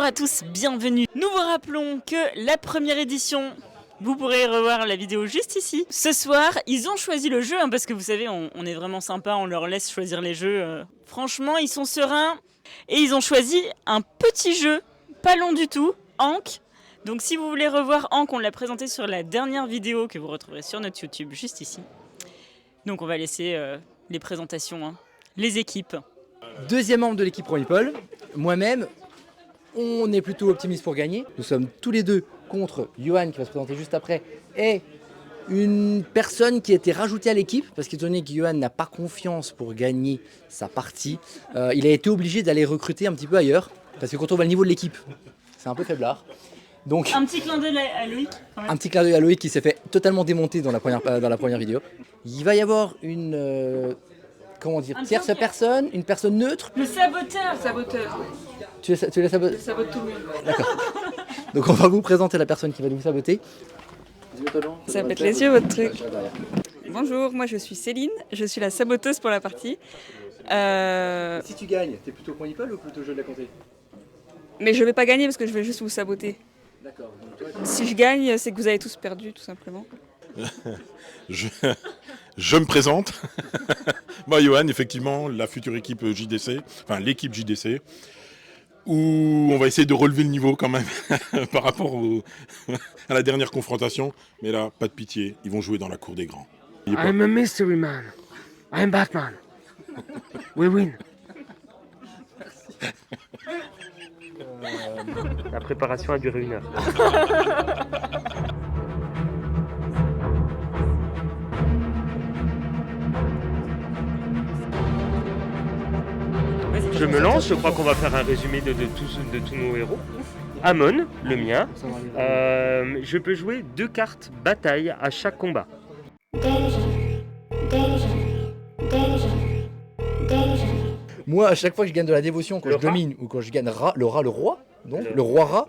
Bonjour à tous, bienvenue. Nous vous rappelons que la première édition, vous pourrez revoir la vidéo juste ici. Ce soir, ils ont choisi le jeu, parce que vous savez, on est vraiment sympa, on leur laisse choisir les jeux. Franchement, ils sont sereins. Et ils ont choisi un petit jeu, pas long du tout, Ankh. Donc si vous voulez revoir Ankh, on l'a présenté sur la dernière vidéo que vous retrouverez sur notre YouTube, juste ici. Donc on va laisser les présentations, les équipes. Deuxième membre de l'équipe Meeple, moi-même, on est plutôt optimiste pour gagner. Nous sommes tous les deux contre Johan qui va se présenter juste après et une personne qui a été rajoutée à l'équipe parce qu'étant donné que Johan n'a pas confiance pour gagner sa partie, il a été obligé d'aller recruter un petit peu ailleurs parce que quand on voit le niveau de l'équipe, c'est un peu faiblard. Donc, un petit clin d'œil à Loïc. Un petit clin d'œil à Loïc qui s'est fait totalement démonter dans la première vidéo. Il va y avoir une tierce personne, une personne neutre. Le saboteur. Tu es saboteur. Je sabote tout le monde. D'accord. Donc on va vous présenter la personne qui va nous saboter. Ça pète les yeux votre truc. Bonjour, moi je suis Céline, je suis la saboteuse pour la partie. Si tu gagnes, t'es plutôt Meeple ou plutôt jeu de la comté? Mais je vais pas gagner parce que je vais juste vous saboter. D'accord. Si je gagne, c'est que vous avez tous perdu tout simplement. Je me présente. Moi, Johan, effectivement, la future équipe JDC, enfin l'équipe JDC, où on va essayer de relever le niveau quand même par rapport à la dernière confrontation. Mais là, pas de pitié, ils vont jouer dans la cour des grands. I'm a mystery man. I'm Batman. We win. La préparation a duré 1 heure. Je me lance, je crois qu'on va faire un résumé de tous nos héros. Amon, le mien. Je peux jouer 2 cartes bataille à chaque combat. Moi, à chaque fois que je gagne de la dévotion, quand je domine ou quand je gagne le roi, donc le roi rat,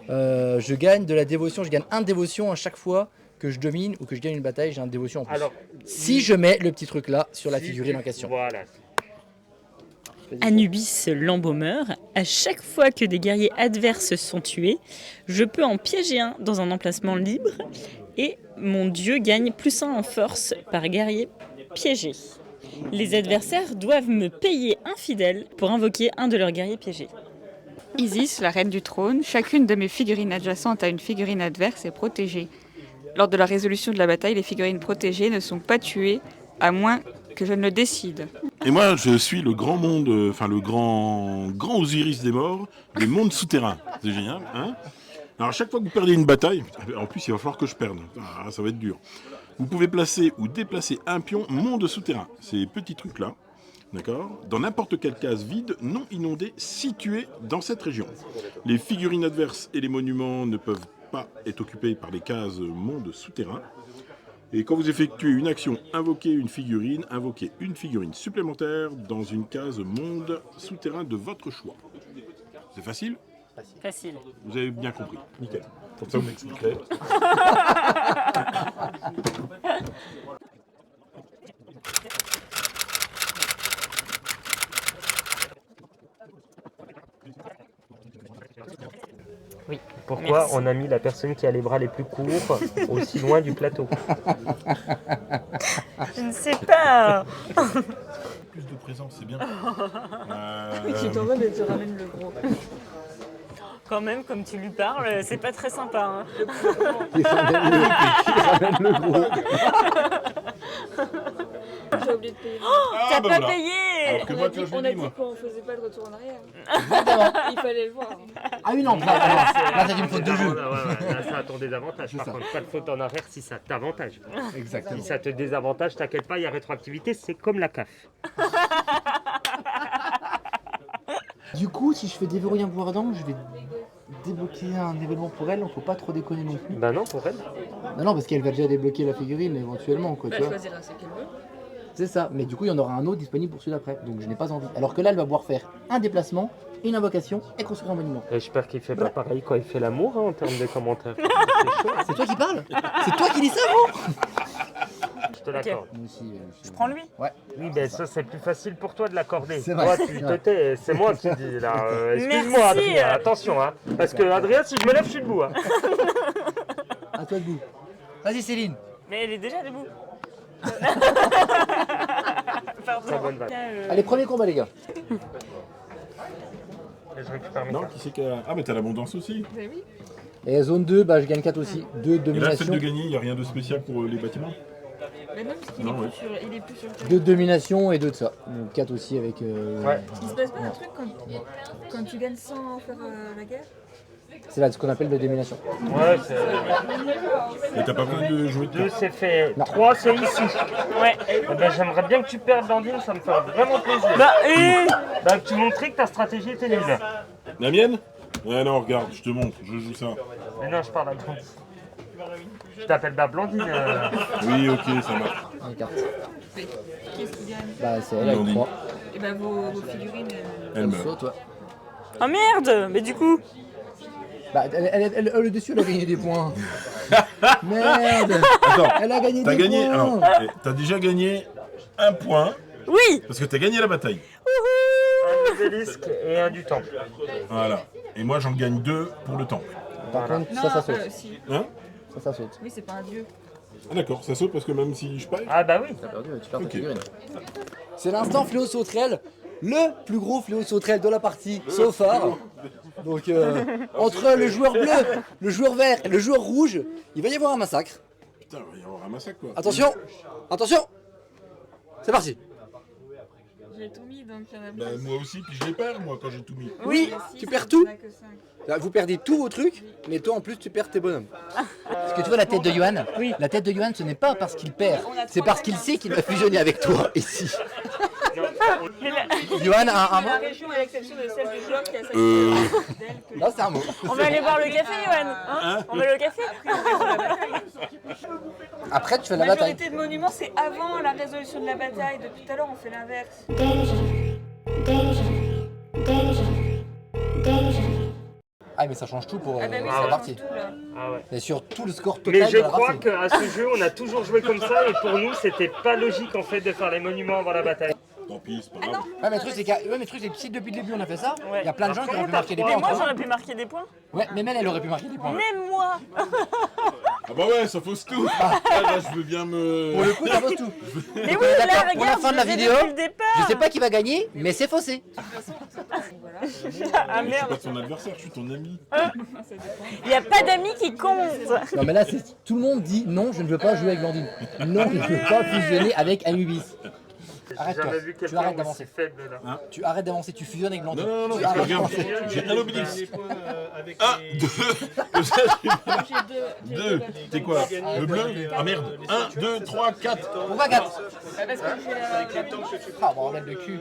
je gagne de la dévotion, je gagne 1 de dévotion à chaque fois que je domine ou que je gagne une bataille, j'ai 1 de dévotion en plus. Alors, si je mets le petit truc là sur la figurine en question. Voilà. Anubis l'embaumeur, à chaque fois que des guerriers adverses sont tués, je peux en piéger un dans un emplacement libre et mon dieu gagne +1 en force par guerrier piégé. Les adversaires doivent me payer un fidèle pour invoquer un de leurs guerriers piégés. Isis, la reine du trône, chacune de mes figurines adjacentes à une figurine adverse est protégée. Lors de la résolution de la bataille, les figurines protégées ne sont pas tuées, à moins que je ne le décide. Et moi, je suis le grand monde, le grand Osiris des morts, des mondes souterrains. C'est génial, hein? Alors, à chaque fois que vous perdez une bataille, en plus, il va falloir que je perde. Ah, ça va être dur. Vous pouvez placer ou déplacer un pion monde souterrain. Ces petits trucs-là, d'accord? Dans n'importe quelle case vide, non inondée, située dans cette région. Les figurines adverses et les monuments ne peuvent pas être occupés par les cases monde souterrain. Et quand vous effectuez une action, invoquez une figurine supplémentaire dans une case monde souterrain de votre choix. C'est facile? Facile. Vous avez bien compris. Nickel. Comme ça, vous m'expliquerez. Oui. Pourquoi on a mis la personne qui a les bras les plus courts aussi loin du plateau? Je ne sais pas. Plus de présence, c'est bien. Tu t'envoles et tu ramènes le gros. Quand même, comme tu lui parles, c'est pas très sympa. Il ramène le gros. J'ai oublié de payer. T'as pas voilà. payé. Alors que moi, tu vois, je On l'ai a dit, dit moi. qu'on faisait pas de retour en arrière. Il fallait le voir. Ah oui, non, là t'as dit une faute de jeu. Là, ça a ton désavantage. Par contre, pas de faute en arrière si ça t'avantage. Exactement. Si ça te désavantage, t'inquiète pas, il y a rétroactivité, c'est comme la CAF. Du coup, si je fais déverrouiller un pouvoir d'angle, je vais débloquer un événement pour elle, faut pas trop déconner non plus. Bah non, pour elle. Non, parce qu'elle va déjà débloquer la figurine éventuellement, quoi, tu vois. choisira ce qu'elle veut. C'est ça, mais du coup, il y en aura un autre disponible pour celui d'après, donc je n'ai pas envie. Alors que là, elle va pouvoir faire un déplacement, une invocation et construire un monument. J'espère qu'il fait pas pareil quand il fait l'amour en termes de commentaires. C'est toi qui parles? C'est toi qui dis ça, vous? je te l'accorde. Moi aussi. Je prends lui. Ouais. Oui, mais ça, c'est plus facile pour toi de l'accorder. C'est vrai. Toi, tu te tais, c'est moi qui dis là. Excuse-moi, Merci. Adrien, attention, hein. Parce que Adrien, si je me lève, je suis debout. Hein. À toi debout. Vas-y Céline. Mais elle est déjà debout. Pardon. Très bonne vanne. Allez, premier combat les gars. Et je récupère mes Non, cartes. qui c'est qui a... Ah, mais t'as l'abondance aussi. Et zone 2, bah je gagne 4 aussi. 2 Et là, domination. celle de gagner, il n'y a rien de spécial pour les bâtiments. Mais même parce qu'il Non, ouais. il est plus sur le terrain. 2 de domination et 2 de ça. Donc 4 aussi avec... Ouais. Il se passe pas un truc quand tu gagnes sans faire la guerre? C'est là ce qu'on appelle de domination. Ouais, c'est. Et t'as pas besoin de jouer de 2, cartes. c'est fait. Non. 3, c'est ici. Ouais. Eh ben, j'aimerais bien que tu perdes Landine, ça me ferait vraiment plaisir. Bah, Bah, que tu montrais que ta stratégie était nulle. La mienne? Ouais, non, regarde, je te montre, je joue ça. Mais non, je parle à Blandine. Je t'appelle pas Blandine. Oui, ok, ça marche. Les cartes. Qu'est-ce qui gagne? Bah c'est elle avec Blondine. 3. Et bah vos figurines. Elle meurt. Saut, toi. oh merde. Mais du coup, Bah le dessus elle a gagné des points. Merde. Attends, Elle a gagné t'as des gagné. points. Alors, t'as déjà gagné un point oui. parce que t'as gagné la bataille. Un obélisque et un du temple. Voilà. Et moi, j'en gagne 2 pour le temple. Par contre ça saute. Si. Hein? Ça saute. Oui, c'est pas un dieu. Ah, d'accord, ça saute parce que même si je paye. Ah bah oui. T'as perdu, tu perds ta Ok. figurine. C'est l'instant fléau sauterelle. Le plus gros fléau sauterelle de la partie, so far. Donc entre le joueur bleu, le joueur vert et le joueur rouge, il va y avoir un massacre. Putain, il va y avoir un massacre quoi. Attention, attention. C'est parti. J'ai tout mis donc il y en a Bah, moi aussi, puis je les perds moi quand j'ai tout mis. Oui, tu perds tout. Là, vous perdez tous vos trucs, mais toi en plus tu perds tes bonhommes. Parce que tu vois la tête de Johan, la tête de Johan ce n'est pas parce qu'il perd, c'est parce qu'il sait qu'il va fusionner avec toi ici. Johan a un mot. La région, à l'exception de celle du joueur qui a sa Là c'est un mot. On va aller boire le café, Johan. Hein on va aller au café. Après tu fais la La bataille. majorité de monuments, c'est avant la résolution de la bataille. Depuis tout à l'heure, on fait l'inverse. Ah mais ça change tout pour Ah bah oui, la ça partie. change tout là. Ah ouais. Et sur tout le score Mais total je de la crois partie. qu'à ce jeu, on a toujours joué comme ça et pour nous, c'était pas logique en fait de faire les monuments avant la bataille. Tant pis, c'est pas grave. Ouais mais le truc c'est que si depuis le début on a fait ça, il Ouais. y a plein de gens qui auraient pu marquer des Mais points. moi, entre eux. j'aurais pu marquer des points. Ouais, mais même elle aurait pu marquer des points. Même moi. Ah bah ouais, ça fausse tout. Ah, là, je veux bien me. Pour le coup ça pose tout. Mais Donc, oui, on est là, d'accord, pour la regarde, fin de la je les ai vidéo, depuis le départ. je sais pas qui va gagner, mais c'est faussé. Ah Je suis pas merde. ton adversaire, je suis ton ami. Il n'y a pas d'amis qui comptent. Non mais là c'est tout le monde dit non, je ne veux pas jouer avec Blandine. Non, je ne veux pas fusionner avec Anubis. J'ai Arrête-toi. jamais vu Tu quelqu'un arrêtes aussi d'avancer. faible là. Tu arrêtes d'avancer, tu fusionnes avec Blandine. Non, non, non, Tu parce que arrêtes regarde, d'avancer. j'ai un obélisque. Avec Ah, les- 2. J'ai 2. T'es quoi? Le bleu? Ah merde. 1, 2, 3, 4. Pourquoi 4? Parce que j'ai la Ah bordel de cul.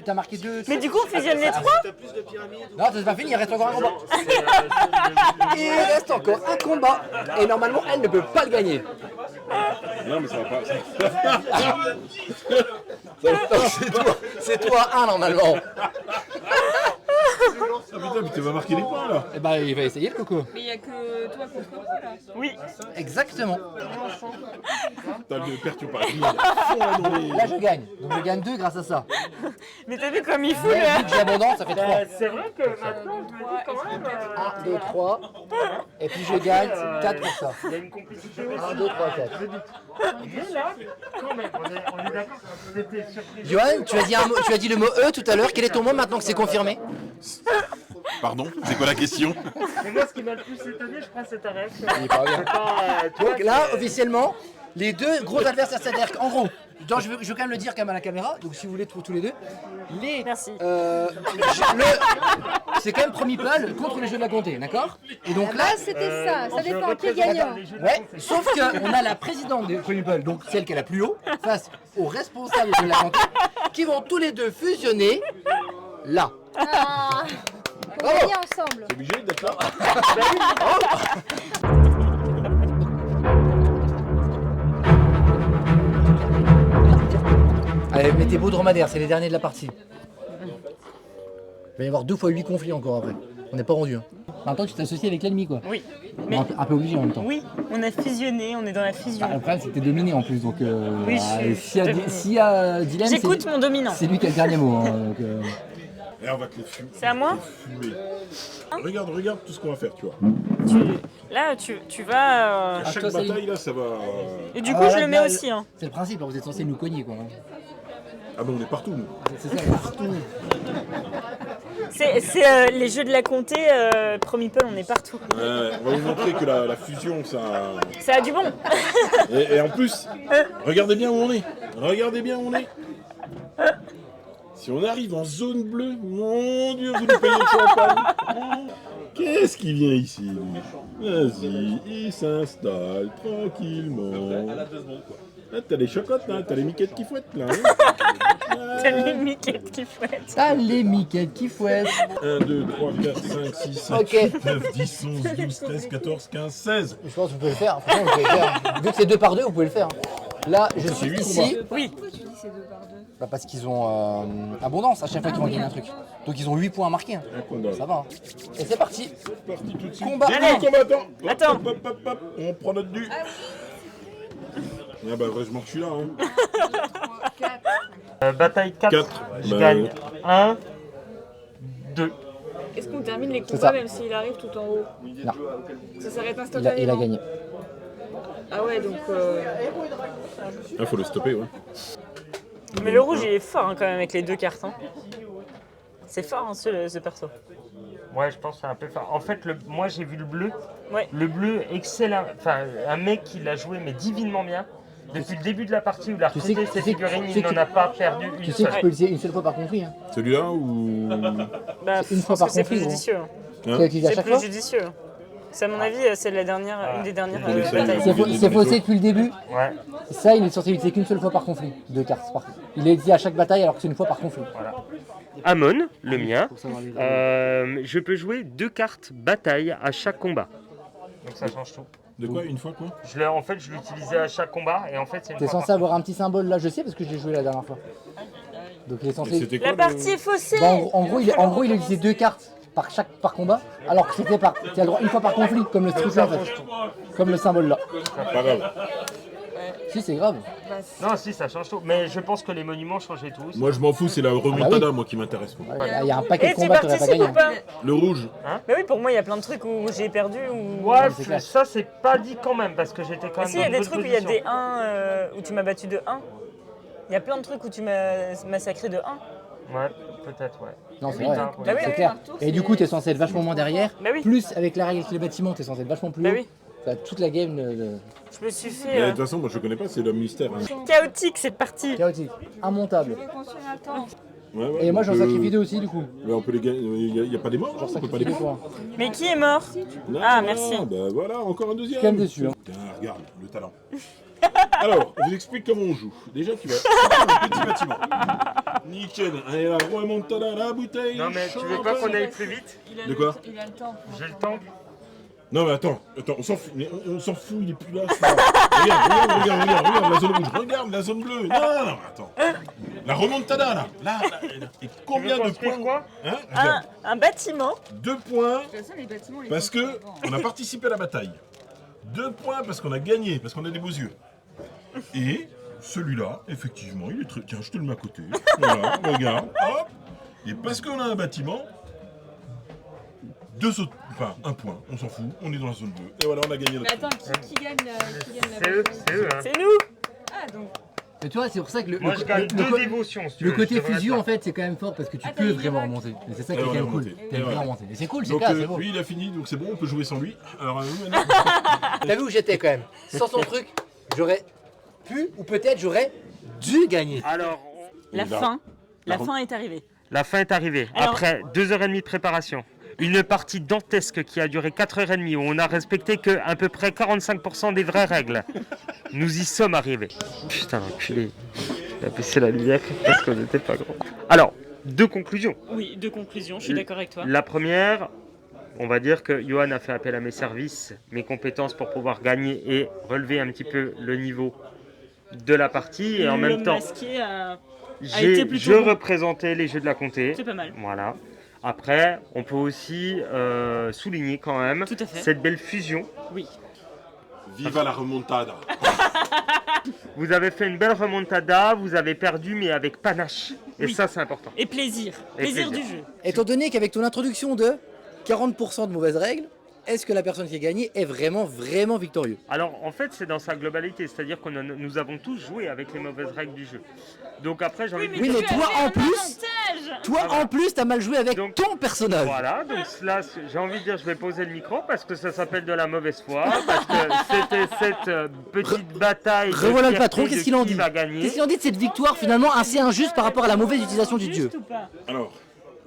T'as marqué 2. Mais du coup, on fusionne les trois. T'as plus de pyramides. Non, c'est pas fini, il reste encore un combat. C'est, Il reste encore un combat. Et normalement, elle ne peut pas le gagner. Non, mais ça va pas. C'est toi 1 normalement. Ah putain, mais tu vas marquer les points là. Et bah il va essayer le coco. Mais il n'y a que toi contre moi là. Oui. Exactement. T'as le perturbe pas. Il est à fond, là, dans les- Là je gagne. Donc je gagne 2 grâce à ça. Mais t'as vu comme il fout Mais vu là. que j'ai abondance, ça fait 3. c'est vrai que maintenant, je me dis quand même. 1, 2, 3. Et puis je gagne 4 pour ça. Il y a une complicité aussi. 1, 2, 3, 4. Mais là, quand même, on est d'accord. C'était surpris. Johan, tu as dit le mot E tout à l'heure. Quel est ton mot maintenant que c'est confirmé? Pardon, c'est quoi la question? Mais moi, ce qui m'a le plus étonné, je crois, c'est ta réaction. Il est pas bien. C'est pas, toi, Donc là, officiellement, les deux gros adversaires, c'est-à-dire qu'en gros, je veux quand même le dire quand même à la caméra, donc si vous voulez tous les deux, les, Merci. c'est quand même Premier Meeple contre les jeux de la comté, d'accord? Et donc là, C'était ça, ça je dépend qui est représente gagnant. les jeux de ouais, comté. sauf qu'on a la présidente des Premier Meeple, donc celle qui est la plus haut, face aux responsables des jeux de la comté, qui vont tous les deux fusionner là. Ah, on va gagner ensemble. T'es obligé d'être là? Allez, mettez beau dromadaire, c'est les derniers de la partie. Il va y avoir 2 fois 8 conflits encore après. On n'est pas rendu. Hein. Maintenant, tu t'associes avec l'ennemi, quoi. Oui. Bon, Mais un peu obligé en même temps. oui, on a fusionné, on est dans la Bah, fusion. le problème, c'est que t'es dominé en plus, donc Oui, s'il y a dilemme, J'écoute mon dominant. c'est lui qui a le dernier mot. Hein, donc, Et on va te les fumer. C'est à moi? Fumer. Regarde tout ce qu'on va faire, tu vois. Là, tu vas. À chaque toi, ça y est. bataille, là, ça va. Et du Ah, coup, là, je le mets là, aussi. Hein. c'est le principe, là, vous êtes censé nous cogner, quoi. Hein. Ah bon, on est partout, nous. C'est ça, partout. C'est les jeux de la comté, Promipol, on est partout. Ouais, on va vous montrer que la fusion, ça. Ça a du bon. Et en plus, regardez bien où on est. Regardez bien où on est. Si on arrive en zone bleue, mon Dieu, vous nous payez le champagne. Qu'est-ce qui vient ici, lui? Vas-y, il s'installe tranquillement. Ah, t'as les chocottes là, t'as les miquettes qui fouettent là. Hein. T'as les miquettes qui fouettent. Ah, les miquettes qui fouettent. 1, 2, 3, 4, 5, 6, 7, Ok. 8, 9, 10, 11, 12, 13, 14, 15, 16. Je pense que vous pouvez le faire. Franchement, vous pouvez le faire. Vu que c'est 2 par 2, vous pouvez le faire. Là, je suis huit ici. Oui. Bah, parce qu'ils ont abondance à chaque fois qu'ils vont gagner un truc. Donc ils ont 8 points à marquer. Hein. Un combat. Ça va. Hein. Et c'est parti. C'est parti tout de suite. Combat. Début Allez. du combattant. Hop, Attends. hop, hop, hop, hop. On prend notre dû. Ah bah heureusement que je suis là. Hein. Bataille 4, Quatre. je Bah, gagne 1, 2. Est-ce qu'on termine les ça. combats même s'il arrive tout en haut? Non, Ça s'arrête il a instantanément. gagné. Ah ouais, donc Ah, faut le stopper, ouais. Mais le rouge, il est fort hein, quand même avec les 2 cartes. Hein. C'est fort hein, ce perso. Ouais, je pense que c'est un peu fort. En fait, moi j'ai vu le bleu. Ouais. Le bleu, excellent. Enfin, un mec qui l'a joué, mais divinement bien. Depuis le début de la partie où il a Tu sais recruté que- ses tu sais que- figurines, tu sais il que- n'en a pas perdu Tu une sais que seule. tu peux l'utiliser une seule fois par conflit. Hein. Celui-là ou. Bah, Une je fois pense par que c'est conflit, plus gros. judicieux. hein. Tu l'as utilisé à C'est chaque plus fois. judicieux. C'est à mon avis, c'est la dernière, une des dernières On essaye. batailles. C'est faussé depuis le début. Ouais, Ça, il est censé l'utiliser qu'une seule fois par conflit. 2 cartes par contre. Il est utilisé à chaque bataille alors que c'est une fois par conflit. voilà. Amon, le mien. Je peux jouer 2 cartes bataille à chaque combat. Donc ça change tout. De quoi? Une fois quoi? En fait, je l'utilisais à chaque combat et en fait, c'est une T'es fois censé par avoir un petit symbole là, je sais parce que je l'ai joué la dernière fois. Donc il est Et censé. c'était quoi? La partie est faussée. Bah, en gros, il a utilisé 2 cartes par combat, alors que c'était tu as le droit une fois par conflit, comme le truc là en fait. Comme le symbole là. Pas grave. Si, c'est grave. Non, si, ça change tout. Mais je pense que les monuments changeaient tous. Moi je m'en fous, c'est la remontada moi qui m'intéresse. Moi. Ouais, il y a un paquet Et de tu combats que t'aurais pas participes gagné. ou pas? Le rouge. Mais oui, pour moi, il y a plein de trucs où j'ai perdu. Ou... Ouais, c'est clair. ça c'est pas dit quand même parce que j'étais quand Mais même si, il y a dans des une trucs bonne où il y a position. des 1 où tu m'as battu de 1. Il y a plein de trucs où tu m'as massacré de 1. Ouais, peut-être, ouais. Non, c'est Oui, vrai. hein, Bah oui, C'est oui. clair. Et du coup, t'es censé être vachement moins derrière. Bah oui. Plus avec la règle avec les bâtiments, t'es censé être vachement plus Bah haut. oui. T'as toute la game Je me suis Mais fait de toute façon, moi je connais pas, c'est l'homme mystère. Hein. chaotique, c'est parti. chaotique, immontable. Ouais, ouais, Et moi, donc, j'en sacrifie 2 aussi du coup. Mais on peut les gagner. Il n'y a pas des morts, hein, on peut pas les Sacrifie 2 prendre. points. Mais qui est mort? Non, Ah, merci. Bah voilà, encore un deuxième. Je suis quand même déçu, hein. Putain, regarde, le talent. Alors, je vous explique comment on joue. Déjà, tu vas un petit bâtiment. Nickel. Et la remontada, la bouteille. Non, mais tu veux pas qu'on aille plus vite? De quoi? J'ai le temps. Non, mais attends, on s'en fout. Mais on s'en fout, il est plus là. Regarde la zone rouge. Regarde la zone bleue. Non, attends. La remontada, là. Là. Et combien de construire points? quoi? Hein, regarde. Un bâtiment. 2 points. de toute façon, les bâtiments, ils Parce que on a participé à la bataille. 2 points parce qu'on a gagné, parce qu'on a des beaux yeux. Et celui-là, effectivement, il est très... Tiens, je te le mets à côté. Voilà, regarde, hop. Et parce qu'on a un bâtiment, 2 autres... Enfin, 1 point, on s'en fout, on est dans la zone bleue. Et voilà, on a gagné Mais notre... attends, qui gagne la C'est eux, bataille c'est eux. Hein. C'est nous. Ah, donc. Mais tu vois, c'est pour ça que Moi, je gagne 2 dévotions. Si tu le veux, côté je devrais fusion être en fait c'est quand même fort parce que tu Attends, peux il est vraiment vague. remonter. Et c'est ça Et qui est on quand est même cool. remonté. T'es Et bien voilà. remonté. Et c'est cool, c'est Donc clair, c'est beau. lui, il a fini, donc c'est bon, on peut jouer sans lui. Alors, nous, maintenant... T'as vu où j'étais quand même? Sans son truc, j'aurais pu ou peut-être j'aurais dû gagner. là. Alors, La Là. fin. La La fin est arrivée. la fin est arrivée. Alors- Après 2h30 de préparation. Une partie dantesque qui a duré 4h30 où on a respecté que à peu près 45% des vraies règles. Nous y sommes arrivés. Putain, l'enculé. Il a baissé la lumière parce qu'on n'était pas grand. Alors, 2 conclusions. Oui, deux conclusions, je suis d'accord avec toi. La première, on va dire que Johan a fait appel à mes services, mes compétences pour pouvoir gagner et relever un petit peu le niveau de la partie. Et en même L'homme masqué masqué a été plutôt je bon. représentais les jeux de la comté. C'est pas mal. Voilà. Après, on peut aussi souligner quand même Tout à fait. cette belle fusion. Oui. Viva la remontada. Vous avez fait une belle remontada, vous avez perdu mais avec panache. Et Oui. ça, c'est important. Et plaisir. Et Plaisir plaisir. du jeu. Étant donné qu'avec ton introduction de 40% de mauvaises règles, est-ce que la personne qui a gagné est vraiment victorieux? Alors, en fait, c'est dans sa globalité. C'est-à-dire que nous avons tous joué avec les mauvaises règles du jeu. Donc après, j'ai envie de Oui, mais tu toi, avais en un plus, avantage. Toi, en plus, t'as mal joué avec Donc, ton personnage. Voilà, donc là, j'ai envie de dire, je vais poser le micro parce que ça s'appelle de la mauvaise foi, parce que c'était cette petite bataille. de Revoilà le fierté patron, de qu'est-ce qu'il en qui dit? va gagner. Qu'est-ce qu'il en dit de cette victoire finalement assez injuste par rapport à la mauvaise utilisation du dieu? Juste ou pas? Alors,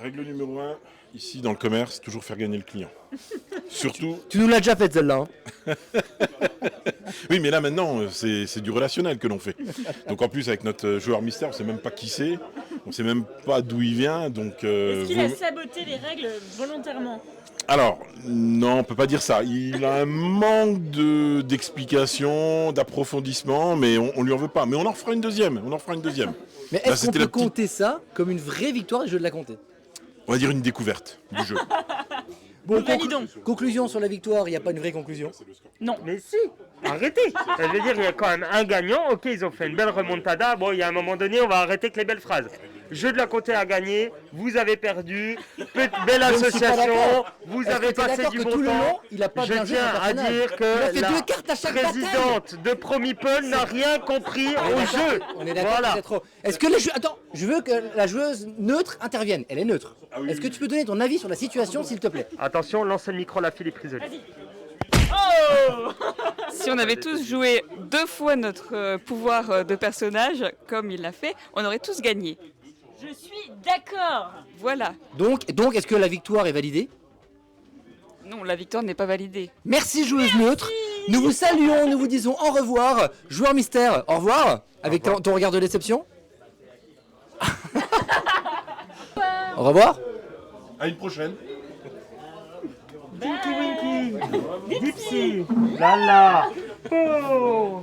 règle numéro 1, ici dans le commerce, toujours faire gagner le client. Surtout, Tu nous l'as déjà faite celle-là. Hein. oui, mais là maintenant, c'est du relationnel que l'on fait. Donc en plus, avec notre joueur mystère, on ne sait même pas qui c'est, on ne sait même pas d'où il vient. Donc, Est-ce qu'il a saboté les règles volontairement? Alors, non, on ne peut pas dire ça. Il a un manque d'explication, d'approfondissement, mais on ne lui en veut pas. Mais on en fera une deuxième. Mais Là, est-ce qu'on c'était peut la petite- compter ça comme une vraie victoire du jeu de la comté? On va dire une découverte du jeu. Bon, Nous validons. conclusion sur la victoire, il n'y a pas une vraie conclusion. Non. Mais si, arrêtez. Je veux dire, il y a quand même un gagnant. Ok, ils ont fait une belle remontada. Bon, il y a un moment donné, on va arrêter avec les belles phrases. Jeu de la côté a gagné, vous avez perdu, belle Je ne suis pas association, d'accord. vous Est-ce avez que t'es passé d'accord du que bon tout le temps. long, il a pas Je bien joué tiens son à personnage. dire Il a fait que 2 cartes à chaque bataille. présidente de Promipol n'a rien compris au jeu. On est d'accord, Voilà. c'est trop. Est-ce que les jeux... Attends, je veux que la joueuse neutre intervienne. Elle est neutre. Est-ce que tu peux donner ton avis sur la situation, s'il te plaît? Attention, lance le micro, la fille est prisonnière. Vas-y. Oh. Si on avait tous joué 2 fois notre pouvoir de personnage, comme il l'a fait, on aurait tous gagné. Je suis d'accord. Voilà. Donc est-ce que la victoire est validée? Non, la victoire n'est pas validée. Merci joueuse neutre. Nous vous saluons, nous vous disons au revoir. Joueur mystère, au revoir. Avec ton regard de déception. Au revoir. À une prochaine. Tinky Winky, Dipsy, Lala, oh.